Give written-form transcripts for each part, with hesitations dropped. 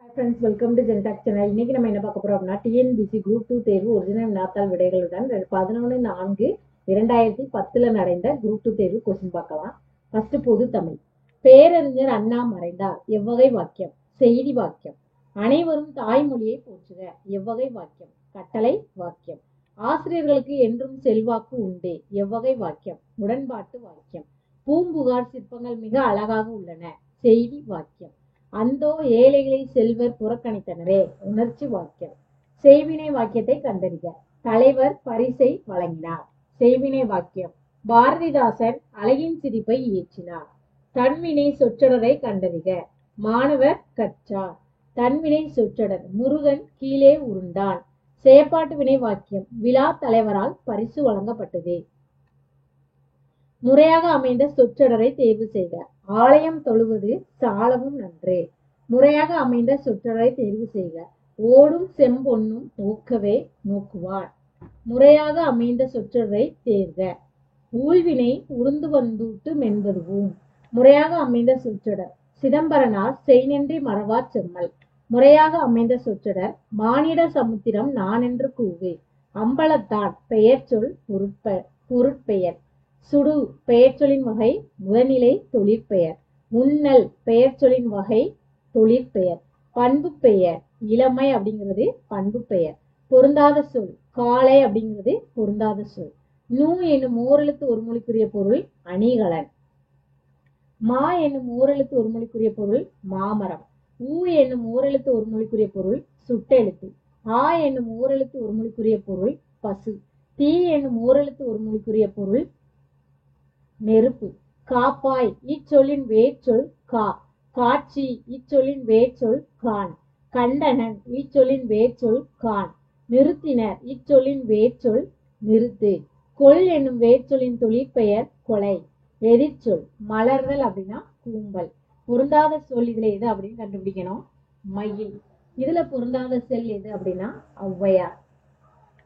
Friends, welcome to ஜென்டாக் channel. இன்னைக்கு நம்ம என்ன பார்க்க போறோம் அப்படின்னா, டிஎன்பிசி குரூப் 2 தேர்வு ஒரிஜினல் வினாத்தாள் விடைகளுடன் 11/4/2010 நடந்த குரூப் 2 தேர்வு கொஸ்டின் பார்க்கலாம். ஃபர்ஸ்ட் பொது தமிழ். பேரறிஞர் அண்ணா மறைந்தார். எவ்வகை வாக்கியம்? செய்தி வாக்கியம். அனைவரும் தாய்மொழியை போற்றுக. எவ்வகை வாக்கியம்? கட்டளை வாக்கியம். ஆசிரியர்களுக்கு என்றும் செல்வாக்கு உண்டு. எவ்வகை வாக்கியம்? உடன்பாட்டு வாக்கியம். பூம்புகார் சிற்பங்கள் மிக அழகாக உள்ளன. செய்தி வாக்கியம். அந்தோ ஏழைகளை செல்வர் புறக்கணித்தனரே. உணர்ச்சி வாக்கியம். செய்வினை வாக்கியத்தை கண்டறிக. தலைவர் பரிசை வழங்கினார். செய்வினை வாக்கியம். பாரதிதாசன் அழகின் சிரிப்பை இயற்றினார். தன்வினை சொற்றொடரை கண்டறிக. மாணவர் கற்றார். தன்வினை சொற்றொடர். முருகன் கீழே உருண்டான். செயற்பாட்டு வினை வாக்கியம். விழா தலைவரால் பரிசு வழங்கப்பட்டது. முறையாக அமைந்த சொற்றொடரை தேர்வு செய்க. ஆலயம் தொழுவது சாலவும் நன்று. முறையாக அமைந்த சொற்றொடரை தேர்வு செய்க. ஓடும் செம்பொன்னும் நோக்கவே நோக்குவார். முறையாக அமைந்த சொற்றொடரை தேர்க. ஊழ்வினை உருந்து வந்தூட்டு மென்பதுவும். முறையாக அமைந்த சொற்றொடர். சிதம்பரனார் செய்நன்றி மறவார் செம்மல். முறையாக அமைந்த சொற்றொடர். மானிட சமுத்திரம் நானென்று கூவு. அம்பலத்தான் பெயர் சொல் பொருட்பெயர். சுடு பெயர்ச்சொலின் வகை முதல்நிலை தொழிற்பெயர். உண்ணல் பெயர்ச்சொலின் வகை தொழிற்பெயர். பண்பு பெயர். இளமை அப்படிங்கிறது பண்பு பெயர். பொருந்தாத சொல். காலை அப்படிங்கிறது பொருந்தாத சொல். நூ என்னும் ஓரெழுத்து ஒரு மொழிக்குரிய பொருள் அணிகலன். மா என்னும் ஓரெழுத்து ஒரு மொழிக்குரிய பொருள் மாமரம். ஊ என்னும் ஓரெழுத்து ஒரு மொழிக்குரிய பொருள் சுட்டெழுத்து. ஆ என்னும் ஓரெழுத்து ஒரு மொழிக்குரிய பொருள் பசு. தீ என்னும் ஓரெழுத்து ஒரு மொழிக்குரிய பொருள் நெருப்பு. காப்பாய் இச்சொல்லின் வேர்ச்சொல் கா. காட்சி இச்சொல்லின் வேர்ச்சொல் கான். கண்டனன் இச்சொல்லின் வேர்ச்சொல் கான். நிறுத்தினர் இச்சொல்லின் வேர்ச்சொல் நிறுத்து. கொல் என்னும் வேர்ச்சொல்லின் தொழிற்பெயர் கொலை. எதிர்ச்சொல். மலர்தல் அப்படின்னா கூம்பல். பொருந்தாத சொல் இதுல எது அப்படின்னு கண்டுபிடிக்கணும். மயில். இதுல பொருந்தாத சொல் எது அப்படின்னா ஔவையார்.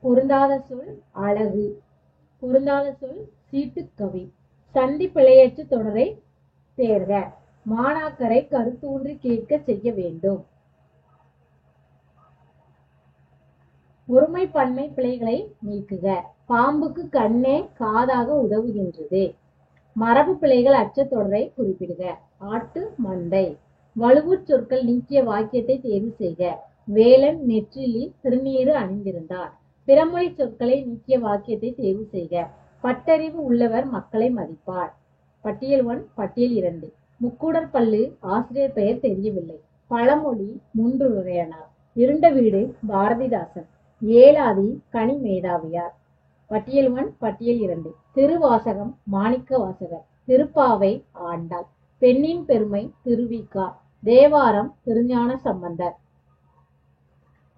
பொருந்தாத சொல் அழகு. பொருந்தாத சொல் சீட்டுக்கவி. சந்தி பிழையற்ற தொடரை தேர்க. மாணாக்கரை கருத்தூன்றி கேட்க செய்ய வேண்டும். ஒருமை பன்மை பிழைகளை நீக்குக. பாம்புக்கு கண்ணே காதாக உதவுகின்றது. மரபு பிழைகள் அற்ற தொடரை குறிப்பிடுக. ஆட்டு மந்தை. வலுவூர் சொற்கள் நீக்கிய வாக்கியத்தை தேர்வு செய்க. வேலன் நெற்றிலில் திருநீறு அணிந்திருந்தார். பிறமொழி சொற்களை நீக்கிய வாக்கியத்தை தேர்வு செய்க. பட்டறிவு உள்ளவர் மக்களை மதிப்பார். பட்டியல் 1 பட்டியல் 2. முக்கூடர் பல்லு ஆசிரியர் பெயர் தெரியவில்லை. பழமொழி முன்றுரையனார். இருண்ட வீடு பாரதிதாசன். ஏலாதி கனி மேதாவியார். பட்டியல் 1 பட்டியல் 2. திருவாசகம் மாணிக்க வாசகர். திருப்பாவை ஆண்டாள். பெண்ணின் பெருமை திருவிக்கா. தேவாரம் திருஞான சம்பந்தர்.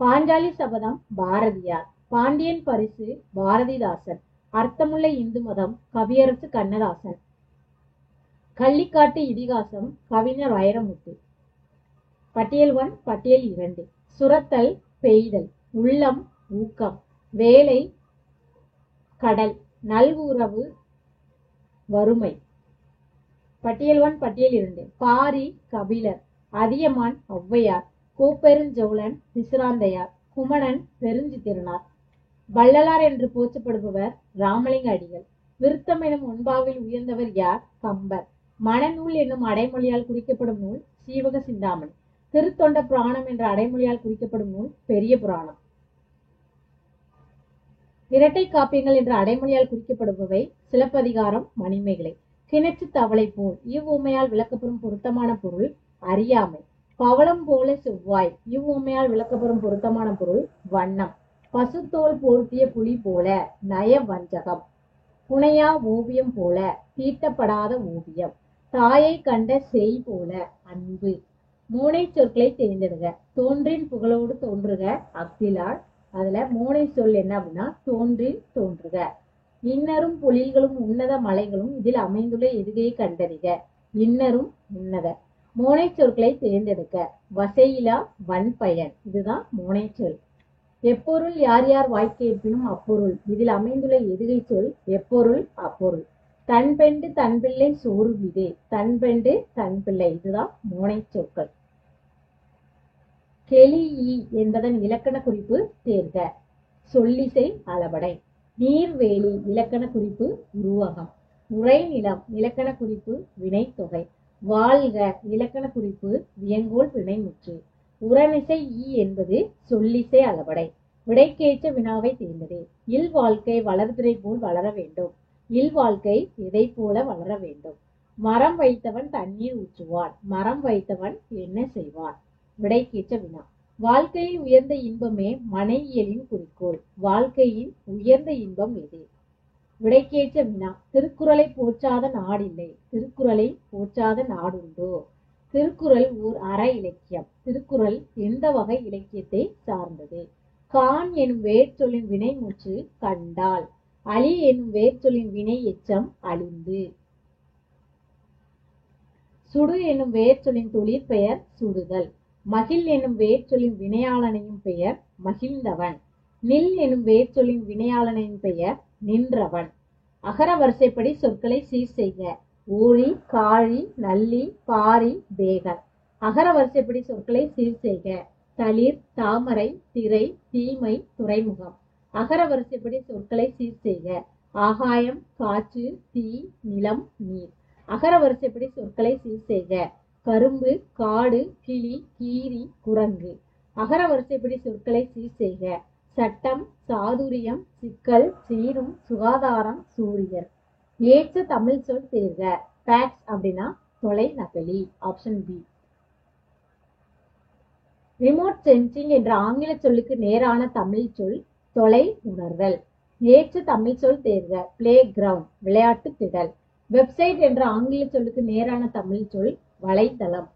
பாஞ்சாலி சபதம் பாரதியார். பாண்டியன் பரிசு பாரதிதாசன். அர்த்தமுள்ள இந்து மதம் கவியரசு கண்ணதாசன். கள்ளிக்காட்டு இதிகாசம் கவிஞர் வைரமுத்து. பட்டியல் 1 பட்டியல் 2. சுரத்தல் பெய்தல். உள்ளம் ஊக்கம். வேலை கடல். நல்வுறவு வறுமை. பட்டியல் 1 பட்டியல் 2. பாரி கபிலர். அதியமான் ஔவையார். கோப்பெருஞ்சோழன் பிசிராந்தையார். குமணன் பெருஞ்சித்திரனார். வள்ளலார் என்று போற்றப்படுபவர் ராமலிங்க அடிகள். விருத்தம் எனும் ஒன்பாவில் உயர்ந்தவர் யார்? கம்பர். மணநூல் என்னும் அடைமொழியால் குறிக்கப்படும் நூல் சீவக சிந்தாமணி. திருத்தொண்ட புராணம் என்ற அடைமொழியால் குறிக்கப்படும் நூல் பெரிய புராணம். இரட்டை காப்பியங்கள் என்ற அடைமொழியால் குறிக்கப்படுபவை சிலப்பதிகாரம் மணிமேகலை. கிணற்று தவளை போல் இவ்வுமையால் விளக்கப்படும் பொருத்தமான பொருள் அறியாமை. பவளம் போல செவ்வாய் இவ்வுமையால் விளக்கப்படும் பொருத்தமான பொருள் வண்ணம். பசுத்தோல் போர்த்திய புலி போல நய வஞ்சகம். புனையா ஓவியம் போல தீட்டப்படாத ஓவியம். தாயை கண்ட செய் போல அன்பு. மோனை சொற்களை தேர்ந்தெடுக. தோன்றின் புகழோடு தோன்றுக அக்திலார். அதுல மோனை சொல் என்ன அப்படின்னா தோன்றின் தோன்றுக. இன்னரும் பொழில்களும் உன்னத மலைகளும் இதில் அமைந்துள்ள எதுகையை கண்டறிக. இன்னரும் உன்னத. மோனை சொற்களை தேர்ந்தெடுக்க. வசையிலா வன்பயன். இதுதான் மோனை சொல். எப்பொருள் யார் யார் வாய்க்கேற்பினும் அப்பொருள். இதில் அமைந்துள்ள எதுகை சொல் எப்பொருள் அப்பொருள். தன்பெண்டு தன்பிள்ளை சோறு வீடு. தன்பெண்டு தன்பிள்ளை. இதுதான் மோனை சொற்கள். கெளிஇ என்பதன் இலக்கண குறிப்பு தேர்க. சொல்லிசை அளபடை. நீர்வேலி இலக்கண குறிப்பு உருவகம். உறைநிலம் இலக்கண குறிப்பு வினைத்தொகை. வாழ்க இலக்கண குறிப்பு வியங்கோள் வினைமுற்று. உரனிசை ஈ என்பது சொல்லிசை அளபடை. விடைக்கேற்ற வினாவை தேர்ந்தது. இல்வாழ்க்கை வளர்பிறை போல் வளர வேண்டும். இல்வாழ்க்கை எதை போல வளர வேண்டும்? மரம் வைத்தவன் தண்ணீர் ஊற்றுவான். மரம் வைத்தவன் என்ன செய்வான்? விடைக்கேற்ற வினா. வாழ்க்கையில் உயர்ந்த இன்பமே மனையியலின் குறிக்கோள். வாழ்க்கையின் உயர்ந்த இன்பம் எது? விடைக்கேற்ற வினா. திருக்குறளை போற்றாத நாடில்லை. திருக்குறளை போற்றாத நாடுண்டோ? திருக்குறள் ஓர் அற இலக்கியம். திருக்குறள் எந்த வகை இலக்கியத்தை சார்ந்தது? கான் எனும் வேர்ச்சொல்லின் வினைமுற்று கண்டால். அழி எனும் வேர்ச்சொல்லின் வினை எச்சம் அழிந்து. சுடு எனும் வேர்ச்சொல்லின் தொழிற்பெயர் சுடுதல். மகிழ் எனும் வேர்ச்சொல்லின் வினையாளனையும் பெயர் மகிழ்ந்தவன். நில் எனும் வேர்ச்சொல்லின் வினையாளனின் பெயர் நின்றவன். அகர வரிசைப்படி சொற்களை சீர் செய்க. ஊழி, காழி, நல்லி, பாரி, பேகர். அகர வரிசைப்படி சொற்களை சீர் செய்க. தளிர், தாமரை, திரை, தீமை, துறைமுகம். அகர வரிசைப்படி சொற்களை சீர் செய்க. ஆகாயம், காற்று, தீ, நிலம், நீர். அகர வரிசைப்படி சொற்களை சீர் செய்க. கரும்பு, காடு, கிளி, கீரி, குரங்கு. அகர வரிசைப்படி சொற்களை சீர் செய்க. சட்டம், சாதுரியம், சிக்கல், சீரும், சுகாதாரம், சூரியன். ஏற்ற தமிழ் சொல் தேர்க. ஃபேக்ஸ் அப்படின்னா தொலை நகலி. Option B. ரிமோட் சென்சிங் என்ற ஆங்கில சொல்லுக்கு நேரான தமிழ் சொல் தொலை உணர்தல். ஏற்ற தமிழ் சொல் தேர்க. பிளே கிரவுண்ட் விளையாட்டு திடல். வெப்சைட் என்ற ஆங்கில சொல்லுக்கு நேரான தமிழ் சொல் வலைத்தளம்.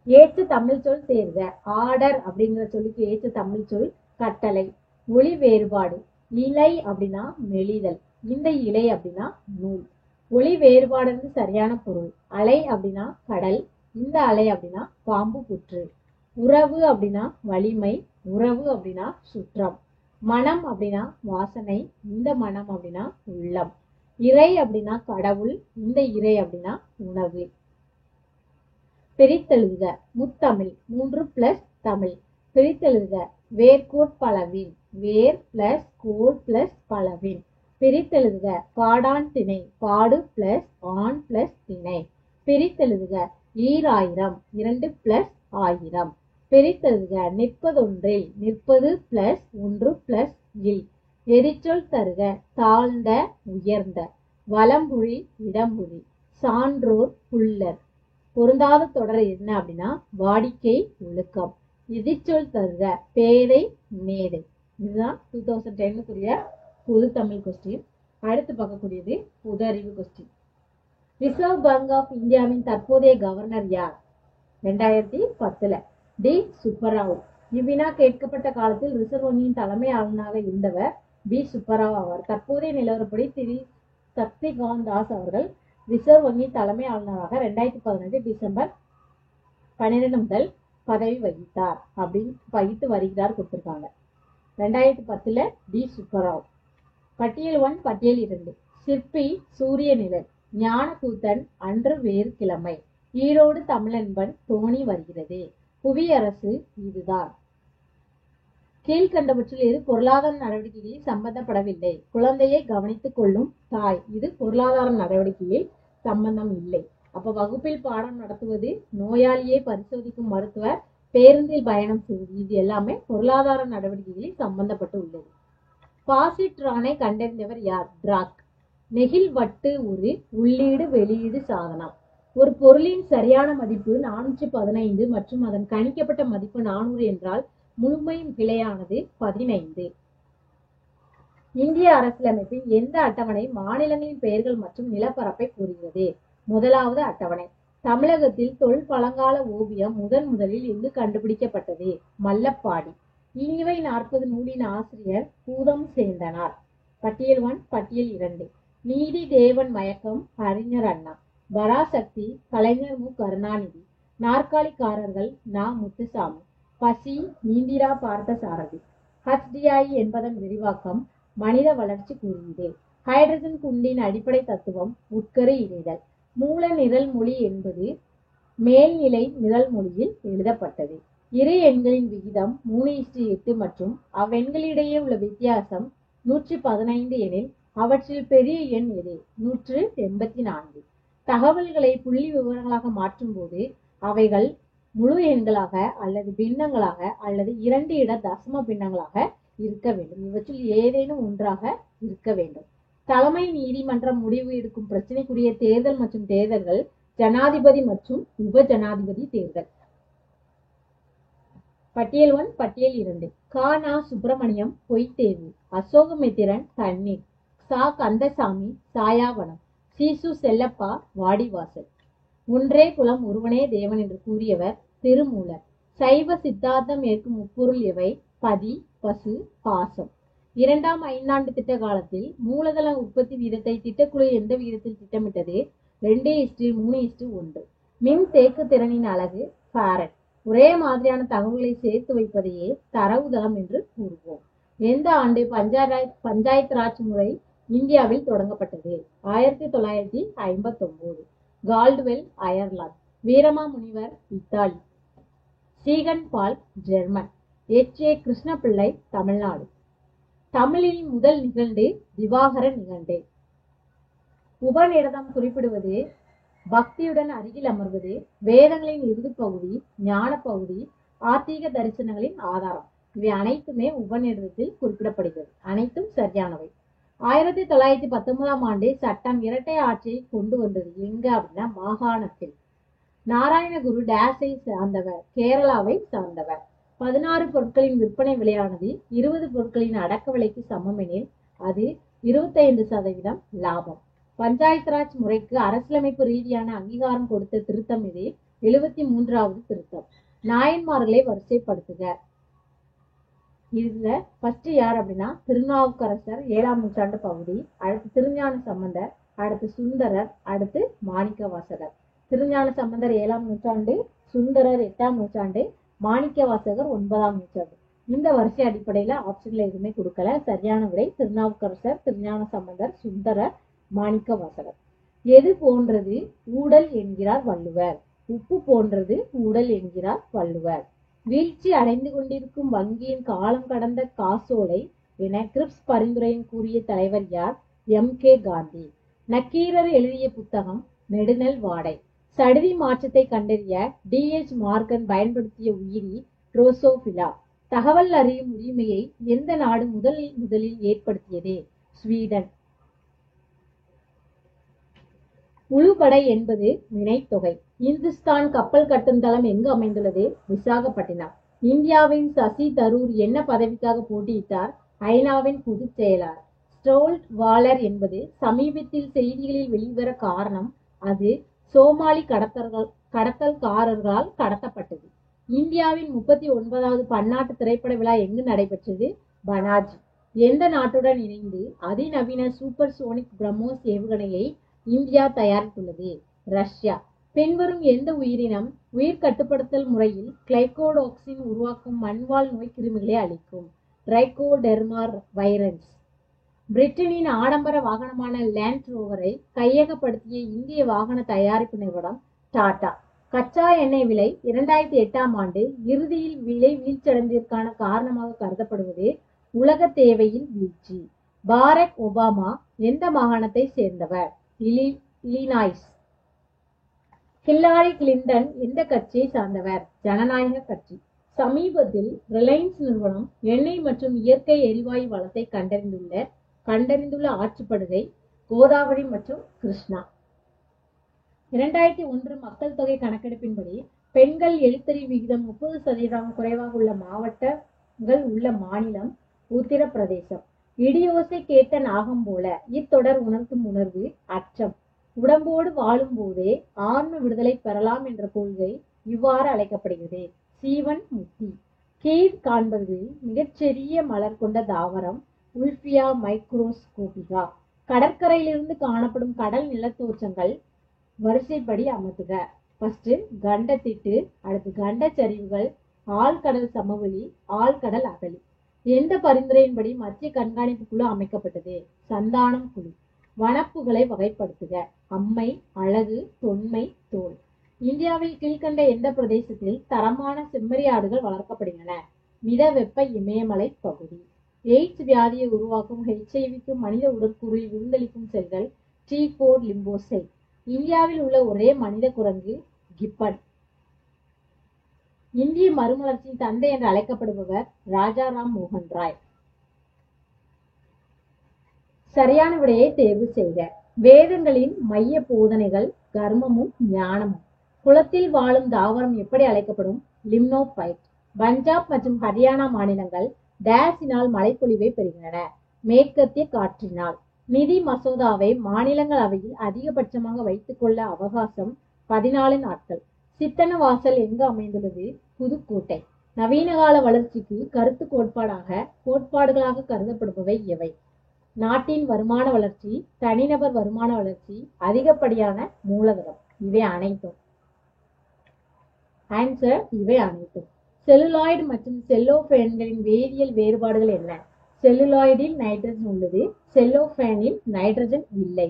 ஏற்ற தமிழ் சொல் தேர்க. ஆர்டர் அப்படிங்கிற சொல்லுக்கு ஏற்ற தமிழ் சொல் கட்டளை. ஒளி வேறுபாடு. இலை அப்படின்னா மெலிதல். இந்த இலை அப்படின்னா நூல். ஒளி வேறுபாடு சரியான பொருள். அலை அப்படின்னா கடல். இந்த அலை அப்படின்னா பாம்பு புற்று. உறவு அப்படின்னா வலிமை. உறவு அப்படின்னா சுற்றம். மனம் அப்படின்னா வாசனை. இந்த மனம் அப்படின்னா உள்ளம். இறை அப்படின்னா கடவுள். இந்த இறை அப்படின்னா உணவு. பிரித்தெழுதுக. முத்தமிழ் 3 பிளஸ் தமிழ். பிரித்தெழுதுக. வேர்கோட் பலவின். வேர் பிளஸ் கோட் பிளஸ் பலவின். பிரித்தெழுதுக. பாடான் திணை. பாடு பிளஸ் ஆண் பிளஸ் திணை. பிரித்தெழுதுக. ஈராயிரம் 2 பிளஸ் ஆயிரம். பிரித்தெழுதுக. நிற்பதொன்றில். நிற்பது பிளஸ் 1 பிளஸ் இல். எரிச்சொல் தருக. தாழ்ந்த, உயர்ந்த. வலம்புரி, இடம்புரி. சான்றோர், புல்லர். பொருந்தாத தொடர் என்ன அப்படின்னா வாடிக்கை, ஒழுக்கம். எதிர்ச்சொல் தருக. பேதை, மேதை. இதுதான் 2010 பொது தமிழ் கொஸ்டின். அடுத்து பார்க்கக்கூடியது பொது அறிவு கொஸ்டின். ரிசர்வ் பேங்க் ஆஃப் இந்தியாவின் தற்போதைய கவர்னர் யார்? 2010 டி சுப்பராவ். இவ்வினா கேட்கப்பட்ட காலத்தில் ரிசர்வ் வங்கியின் தலைமை ஆளுநராக இருந்தவர் பி சுப்பராவ் ஆவார். தற்போதைய நிலவரப்படி திரு சக்திகாந்த் தாஸ் அவர்கள் ரிசர்வ் வங்கி தலைமை ஆளுநராக 2018 டிசம்பர் 12 முதல் பதவி வகித்தார் அப்படின்னு வகித்து வருகிறார் கொடுத்திருக்காங்க. 2010 டி சுப்பராவ். பட்டியல் 1 பட்டியல் 2. சிற்பி சூரிய நிழல். ஞானக்கூத்தன் அன்று வேறு கிழமை. ஈரோடு தமிழன்பன் தோணி வருகிறது. புவியரசு இதுதான். கீழ்கண்டவற்றில் எது பொருளாதார நடவடிக்கைகளில் சம்பந்தப்படவில்லை? குழந்தையை கவனித்துக் கொள்ளும் தாய். இது பொருளாதார நடவடிக்கையில் சம்பந்தம் இல்லை. அப்ப வகுப்பில் பாடம் நடத்துவது, நோயாளியை பரிசோதிக்கும் மருத்துவர், பேருந்தில் பயணம் செய்வது, இது எல்லாமே பொருளாதார நடவடிக்கைகளில் சம்பந்தப்பட்டு உள்ளது. பாசிட்ரானை கண்டறிந்தவர் யார்? டிராக். நெகிழ்வட்டு ஒரு உள்ளீடு வெளியீடு சாதனம். ஒரு பொருளின் சரியான மதிப்பு 415 மற்றும் அதன் கணிக்கப்பட்ட மதிப்பு 400 என்றால் முழுமை பிழையானது 15. இந்திய அரசியலமைப்பின் எந்த அட்டவணை மாநிலங்களின் பெயர்கள் மற்றும் நிலப்பரப்பை கூறுகிறது? முதலாவது அட்டவணை. தமிழகத்தில் தொல் பழங்கால ஓவியம் முதலில் எங்கு கண்டுபிடிக்கப்பட்டது? மல்லப்பாடி. இனியவை 40 நூலின் ஆசிரியர் பூதம் சேந்தனார். பட்டியல் 1 பட்டியல் 2. நீதி தேவன் மயக்கம் அறிஞர் அண்ணா. பராசக்தி கலைஞர் மு கருணாநிதி. நாற்காலிக்காரர்கள் நா முத்துசாமி. பசி இந்திரா பார்த்தசாரதி. HDI என்பதன் விரிவாக்கம் மனித வளர்ச்சி குறியீடு. ஹைட்ரஜன் குண்டின் அடிப்படை தத்துவம் உட்கரு இணைதல். மூல நிரல் மொழி என்பது மேல்நிலை நிரல் மொழியில் எழுதப்பட்டது. இரு எண்களின் விகிதம் 3:8 மற்றும் அவ்வெண்களிடையே உள்ள வித்தியாசம் 115 எனில் அவற்றில் பெரிய எண் எது? 184. தகவல்களை புள்ளி விவரங்களாக மாற்றும் போது அவைகள் முழு எண்களாக அல்லது பின்னங்களாக அல்லது 2 இட தசம பின்னங்களாக இருக்க வேண்டும். இவற்றில் ஏதேனும் ஒன்றாக இருக்க வேண்டும். தலைமை நீதிமன்றம் முடிவு எடுக்கும் பிரச்சனைக்குரிய தேர்தல் மற்றும் தேர்தல்கள் ஜனாதிபதி மற்றும் உப ஜனாதிபதி தேர்தல். பட்டியல் 1, பட்டியல் 2. கா. சுப்பிரமணியம் பொய்த் தேர்வு. அசோகமித்திரன் தண்ணீர். சா. கந்தசாமி சாயாவனம். சீசு செல்லப்பா வாடிவாசல். ஒன்றே குலம் ஒருவனே தேவன் என்று கூறியவர் திருமூலர். சைவ சித்தாந்தம் ஏற்கும் முப்பொருள் எவை? பதி, பசு, பாசம். 2ஆம் ஐந்தாண்டு திட்ட காலத்தில் மூலதன உற்பத்தி வீதத்தை திட்டக்குழு எந்த விகிதத்தில் திட்டமிட்டது? 2:3:1. மின் தேக்கு திறனின் அலகு ஃபாரட். ஒரே மாதிரியான தகவல்களை சேர்த்து வைப்பதையே தரவுதளம் என்று கூறுவோம். எந்த ஆண்டு பஞ்சாயத்து ராஜ் முறை இந்தியாவில் தொடங்கப்பட்டது? 1959. Caldwell Ireland. Veeramamunivar Italy. Ziegenbalg German. H.A. Krishnapillai Tamil Nadu. தமிழில் முதல் நிகண்டு திவாகர நிகண்டு. உபநிடதம் குறிப்பிடுவது பக்தியுடன் அருகில் அமர்வது, வேதங்களின் இறுதி பகுதி, ஞான பகுதி, ஆத்திக தரிசனங்களின் ஆதாரம். இவை அனைத்துமே உபநிடதத்தில் குறிப்பிடப்படுகிறது. அனைத்தும் சரியானவை. 1919ஆம் ஆண்டு சட்டம் இரட்டை ஆட்சியை கொண்டு வந்தது எங்க அப்படின்னா மாகாணத்தில். நாராயணகுரு டேஸை சார்ந்தவர்? கேரளாவை சார்ந்தவர். 16 பொருட்களின் விற்பனை விலையானது 20 பொருட்களின் அடக்க விலைக்கு சமம் எனில் அது 25% லாபம். பஞ்சாயத்து ராஜ் முறைக்கு அரசியலமைப்பு ரீதியான அங்கீகாரம் கொடுத்த திருத்தம் இது 73வது திருத்தம். நாயன்மார்களை வரிசைப்படுத்துக. இதுல ஃபர்ஸ்ட் யார் அப்படின்னா திருநாவுக்கரசர் 7ஆம் நூற்றாண்டு பகுதி, அடுத்து திருஞான சம்பந்தர், அடுத்து சுந்தரர், அடுத்து மாணிக்கவாசகர். திருஞான சம்பந்தர் 7ஆம் நூற்றாண்டு, சுந்தரர் 8ஆம் நூற்றாண்டு, மாணிக்கவாசகர் 9ஆம் நூற்றாண்டு. இந்த வரிசை அடிப்படையில ஆப்ஷன்ல எதுவுமே கொடுக்கல. சரியான விடை திருநாவுக்கரசர், திருஞான சம்பந்தர், சுந்தரர், மாணிக்கவாசகர். எது போன்றது ஊடல் என்கிறார் வள்ளுவர்? உப்பு போன்றது ஊடல் என்கிறார் வள்ளுவர். வீழ்ச்சி அடைந்து கொண்டிருக்கும் வங்கியின் காலம் கடந்த காசோலை என கிரிப்ஸ் பரிந்துரையின் கூறிய தலைவர் யார்? M.K. காந்தி. நக்கீரர் எழுதிய புத்தகம் நெடுநல் வாடை. சடுதி மாற்றத்தை கண்டறிய D.H. மார்கன் பயன்படுத்திய உயிரி ட்ரோசோபிலா. தகவல் அறியும் உரிமையை எந்த நாடு முதலில் ஏற்படுத்தியது? ஸ்வீடன். உழுபடை என்பது வினைத்தொகை. இந்துஸ்தான் கப்பல் கட்டும் தளம் எங்கு அமைந்துள்ளது? விசாகப்பட்டினம். இந்தியாவின் சசி தரூர் என்ன பதவிக்காக போட்டியிட்டார்? ஐநாவின் பொதுச் செயலாளர். ஸ்டோல்ட் வாலர் என்பது சமீபத்தில் செய்திகளில் வெளிவர காரணம் அது சோமாலி கடத்தல்காரர்களால் கடத்தப்பட்டது. இந்தியாவின் 39வது பன்னாட்டு திரைப்பட விழா எங்கு நடைபெற்றது? பனாஜி. எந்த நாட்டுடன் இணைந்து அதிநவீன சூப்பர் சோனிக் பிரம்மோஸ் ஏவுகணையை இந்தியா தயாரித்துள்ளது? ரஷ்யா. பின்வரும் எந்த உயிரினம் உயிர் கட்டுப்படுத்தல் முறையில் கிளைகோடாக்சின் உருவாக்கும் மண்வாழ் நோய் கிருமிகளை அளிக்கும்? Trichoderma virus. பிரிட்டனின் ஆடம்பர வாகனமான லேண்ட் ரோவரை கையகப்படுத்திய இந்திய வாகன தயாரிப்பு நிறுவனம் டாடா. கச்சா எண்ணெய் விலை 2008ஆம் ஆண்டு இறுதியில் விலை வீழ்ச்சியடைந்ததற்கான காரணமாக கருதப்படுவது உலக தேவையில் வீழ்ச்சி. பாரக் ஒபாமா எந்த மாகாணத்தை சேர்ந்தவர்? இல்லினாய்ஸ். ஹில்லாரி கிளின்டன் எந்த கட்சியை சார்ந்தவர்? ஜனநாயக கட்சி. சமீபத்தில் ரிலையன்ஸ் நிறுவனம் எண்ணெய் மற்றும் இயற்கை எரிவாயு வளத்தை கண்டறிந்துள்ள ஆற்றுப்படுகை கோதாவரி மற்றும் கிருஷ்ணா. 2001 மக்கள் தொகை கணக்கெடுப்பின்படி பெண்கள் எழுத்தறிவு விகிதம் 30% குறைவாக உள்ள மாவட்டங்கள் உள்ள மாநிலம் உத்தரப்பிரதேசம். இடியோசை கேட்ட நாகம் போல இத்தொடர் உணர்த்தும் உணர்வு அச்சம். உடம்போடு வாழும் போதே ஆன்ம விடுதலை பெறலாம் என்ற கொள்கை இவ்வாறு அழைக்கப்படுகிறது. சீவன் முக்தி. கீழ் காண்பது மிகச்சிறிய மலர் கொண்ட தாவரம் உல்பியா மைக்ரோஸ்கோபிகா. கடற்கரையிலிருந்து காணப்படும் கடல் நிலத்தோற்றங்கள் வரிசைப்படி அமர்த்துக. ஃபர்ஸ்ட் கண்டத்திட்டு, அடுத்து கண்டச்சரிவுகள், ஆழ்கடல் சமவெளி, ஆழ்கடல் அகழி. எந்த பரிந்துரையின்படி மத்திய கண்காணிப்பு குழு அமைக்கப்பட்டது? சந்தானம் குழு. வனப்புகளை வகைப்படுத்துக. அம்மை, அழகு, தொன்மை, தோல். இந்தியாவில் கீழ்கண்ட எந்த பிரதேசத்தில் தரமான செம்மறி ஆடுகள் வளர்க்கப்படுகின்றன? மித வெப்ப இமயமலை பகுதி. எய்ட்ஸ் வியாதியை உருவாக்கும் HIV-க்கு மனித உடற்கூறில் விருந்தளிக்கும் செல்கள் T4 லிம்போசைட். இந்தியாவில் உள்ள ஒரே மனித குரங்கு கிப்பன். இந்திய மறுமலர்ச்சியின் தந்தை என்று அழைக்கப்படுபவர் ராஜாராம் மோகன் ராய். சரியான விடையை தேர்வு செய்க. வேதங்களின் மைய போதனைகள் கர்மமும் ஞானமும். குளத்தில் வாழும் தாவரம் எப்படி அழைக்கப்படும்? லிம்னோபைட். பஞ்சாப் மற்றும் ஹரியானா மாநிலங்கள் டேஸினால் மழைப்பொழிவை பெறுகின்றன. மேற்கத்திய காற்றினால். நிதி மசோதாவை மாநிலங்களவையில் அதிகபட்சமாக வைத்துக் கொள்ள அவகாசம் 14 நாட்கள். சித்தன்னவாசல் எங்கு அமைந்துள்ளது? புதுக்கோட்டை. நவீனகால வளர்ச்சிக்கு கருத்து கோட்பாடுகளாக கருதப்படுபவை எவை? நாட்டின் வருமான வளர்ச்சி, தனிநபர் வருமான வளர்ச்சி, அதிகப்படியான மூலதனம். இவை அனைத்தும். ஆன்சர் இவை அனைத்தும். செல்லுலாய்டு மற்றும் செல்லோஃபேன்களின் வேதியியல் வேறுபாடுகள் என்ன? செல்லுலாய்டில் நைட்ரஜன் உள்ளது, செல்லோஃபேனில் நைட்ரஜன் இல்லை.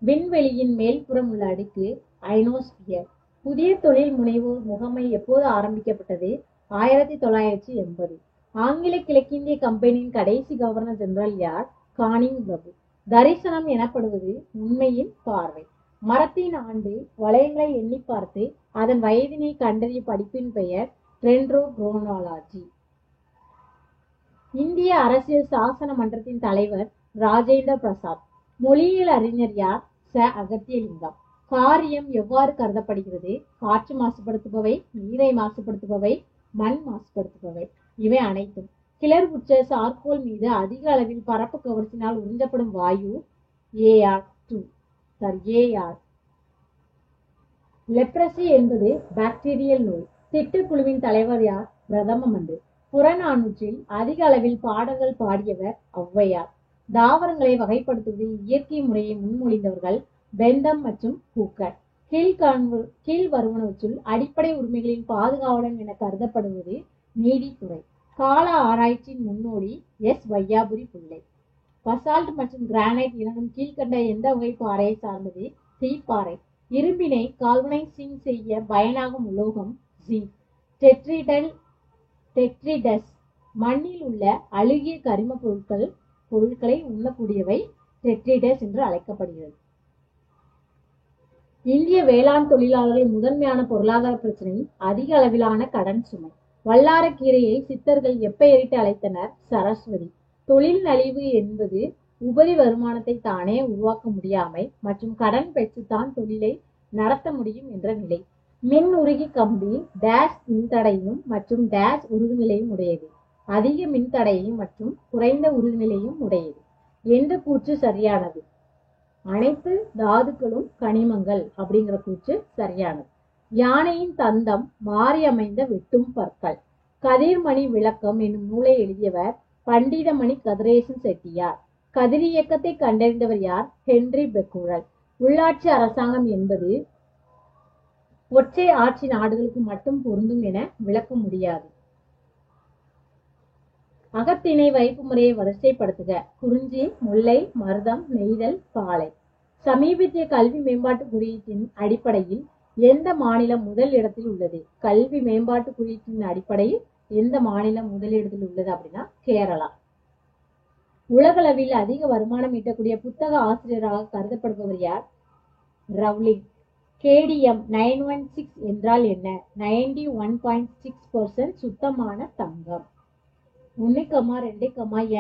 விண்வெளியின் மேல்புறம் உள்ள அடுக்கு அயனோஸ்பியர். புதிய தொழில் முனைவோர் முகமை எப்போது ஆரம்பிக்கப்பட்டது? 1980. ஆங்கில கிழக்கிந்திய கம்பெனியின் கடைசி கவர்னர் ஜெனரல் யார்? கானிங் பிரபு. தரிசனம் எனப்படுவது உண்மையின் பார்வை. மரத்தின் ஆண்டு வளையங்களை எண்ணி பார்த்து அதன் வயதினை கண்டறிய படிப்பின் பெயர் டென்ட்ரோக்ரோனாலஜி. இந்திய அரசியல் சாசன மன்றத்தின் தலைவர் ராஜேந்திர பிரசாத். மொழியியல் அறிஞர் யார்? ச. அகத்தியலிங்கம். காரியம் எவ்வாறு கருதப்படுகிறது? காற்று மாசுபடுத்துபவை, நீரை மாசுபடுத்துபவை, மண் மாசுபடுத்துபவை. இவை அனைத்தும். கிளர்வுற்ற சார்கோல் மீது அதிக அளவில் பரப்பு கவர்ச்சியினால் உறிஞ்சப்படும் வாயு AR. லெப்ரசி என்பது பாக்டீரியல் நோய். திட்டக்குழுவின் தலைவர் யார்? பிரதம மந்திரி. புறநானூற்றில் அதிக அளவில் பாடல்கள் பாடியவர் ஔவையார். தாவரங்களை வகைப்படுத்துவது இயற்கை முறையை முன்மொழிந்தவர்கள் பெந்தம் மற்றும் ஹூக்கர். கீழ் வருவனவற்றுள் அடிப்படை உரிமைகளின் பாதுகாவலன் என கருதப்படுவது நீதித்துறை. கால ஆராய்ச்சியின் முன்னோடி எஸ். வையாபுரி பிள்ளை. பசால்ட் மற்றும் கிரானைட் இரண்டும் கீழ்கண்ட எந்த வகை பாறையை சார்ந்தது? தீப்பாறை. இரும்பினை கால்வனைசிங் செய்ய பயனாகும் உலோகம் ஜிங்க். டெட்ரிடஸ். மண்ணில் உள்ள அழுகிய கரிம பொருட்களை உண்ணக்கூடியவை டெட்ரிடஸ் என்று அழைக்கப்படுகிறது. இந்திய வேளாண் தொழிலாளர்களின் முதன்மையான பொருளாதார பிரச்சனை அதிக அளவிலான கடன் சுமை. வல்லாரக்கீரையை சித்தர்கள் எப்பெயரிட்டு அழைத்தனர்? சரஸ்வதி. தொழில் நலிவு என்பது உபரி வருமானத்தை தானே உருவாக்க முடியாமை மற்றும் கடன் பெற்றுத்தான் தொழிலை நடத்த முடியும் என்ற நிலை. மின் உருகி கம்பி டேஷ் மின்தடையும் மற்றும் டேஷ் உருகுநிலையும் உடையது. அதிக மின்தடையும் மற்றும் குறைந்த உருகுநிலையும் உடையது என்ற கூற்று சரியானது? அனைத்து தாதுக்களும் கனிமங்கள் அப்படிங்கிற கூற்று சரியானது. யானையின் தந்தம் மாறி அமைந்த வெட்டும் பற்கள். கதிர்மணி விளக்கம் என்னும் நூலை எழுதியவர் பண்டிதமணி கதிரேசன் செட்டியார். கதிரியக்கத்தை கண்டறிந்தவர் யார்? ஹென்றி பெக்குரல். உள்ளாட்சி அரசாங்கம் என்பது ஒற்றை ஆட்சி நாடுகளுக்கு மட்டும் பொருந்தும் என விளக்க முடியாது. அகத்திணை வைப்பு முறையை வரிசைப்படுத்துக. குறிஞ்சி, முல்லை, மருதம், நெய்தல், பாலை. சமீபத்திய கல்வி மேம்பாட்டு குறியீட்டின் அடிப்படையில் எந்த மாநிலம் முதல் இடத்தில் உள்ளது? கல்வி மேம்பாட்டு குறியீட்டின் அடிப்படையில் எந்த மாநிலம் முதலிடத்தில் உள்ளது அப்படின்னா கேரளா. உலகளவில் அதிக வருமானம் ஈட்டக்கூடிய புத்தக ஆசிரியராக கருதப்படுபவர் யார்? ரவுலிங். KDM 916 என்றால் என்ன? 91.6% சுத்தமான தங்கம். 1, 2,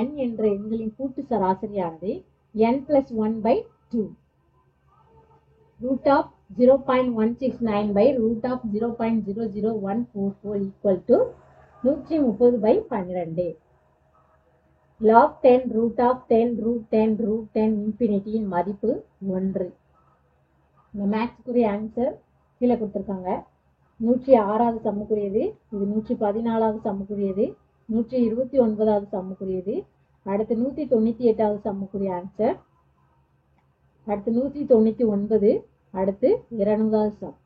n என்ற எண்களின் கூட்டு சராசரியானது n+1/2. √0.169/√0.00144 130/12. log 10 √10 இன்ஃபினிட்டியின் மதிப்பு 1. இந்த மேக்ஸ்க்குரிய ஆன்சர் கீழே கொடுத்துருக்காங்க. 106வது சம்முக்குரியது, இது 114வது சம்முக்குரியது, 129வது சம்முக்குரியது, அடுத்து 198வது சம்முக்குரிய ஆன்சர், அடுத்து 199, அடுத்து 200வது சம்.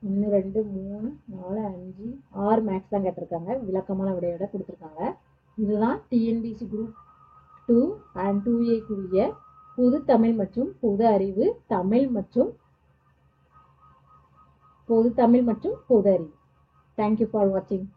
1 2 3 4 5 6 மேக்ஸ் தான் கேட்டிருக்காங்க. விளக்கமான விடையோட கொடுத்துருக்காங்க. இதுதான் TNPSC குரூப் 2 and 2A குரிய பொது தமிழ் மற்றும் பொது அறிவு, தமிழ் மற்றும் பொது தமிழ் மற்றும் பொது அறிவு. தேங்க்யூ ஃபார் வாட்சிங்.